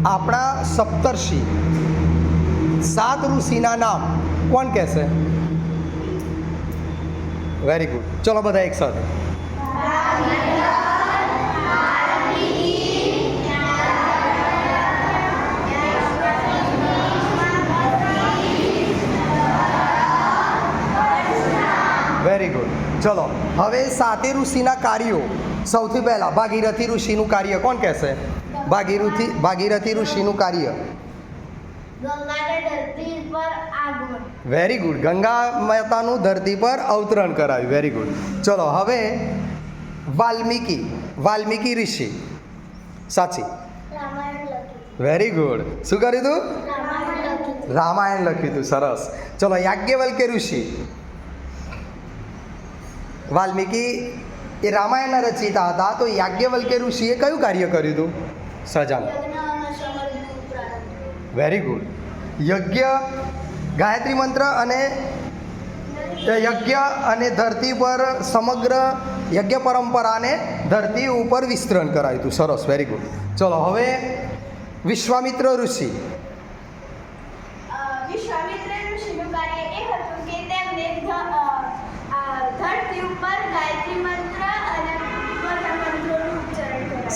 આપણા સપ્તર્ષિ 7 ઋષિના નામ કોણ કહેશે? Very good. ચલો બધા એક સાથે. Very good. ચલો હવે 7 ઋષિના કાર્યો. સૌથી પહેલાં ભાગીરથી ઋષિનું કાર્ય કોણ કહેશે? ભાગીરથી ઋષિનું કાર્ય. Very good. ગંગા માતાનું ધરતી પર અવતરણ કરાવ્યું. Very good. ચલો હવે વાલ્મીકી ઋષિ. સાચી. Very good. શું કર્યું તું? રામાયણ લખ્યું હતું. સરસ. ચલો યાજ્ઞવલ્ક્ય ઋષિ. વાલ્મીકી એ રામાયણના રચયિતા હતા, તો યાજ્ઞવલ્ક્ય ઋષિએ કયું કાર્ય કર્યું હતું? સજાન. Very good. યજ્ઞ, ગાયત્રી મંત્ર અને યજ્ઞ અને ધરતી પર સમગ્ર યજ્ઞ પરંપરાને ધરતી ઉપર વિસ્તરણ કરાયું હતું. સરસ. Very good. ચલો હવે વિશ્વામિત્ર ઋષિ.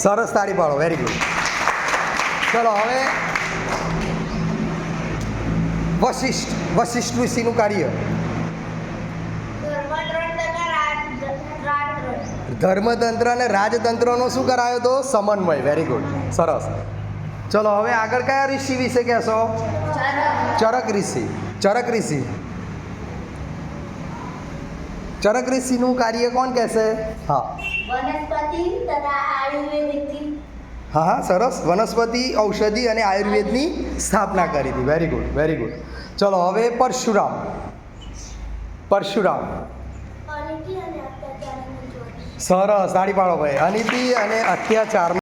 સરસ. તાળી પાડો. Very good. ચલો હવે વશિષ્ઠ ઋષિનું કાર્ય. ધર્મતંત્ર અને રાજતંત્રનો શું કરાયો તો? સમન્વય. Very good. સરસ. ચલો હવે આગળ કયા ઋષિ વિશે કહેશો? ચરક ઋષિ. ચરક ઋષિનું કાર્ય કોણ કહેશે? હા હા સરસ. વનસ્પતિ, ઔષધિ અને આયુર્વેદની સ્થાપના કરી હતી. Very good. ચલો હવે પરશુરામ. સરસ. તાળી પાડો ભાઈ. અનીતિ અને અત્યાચાર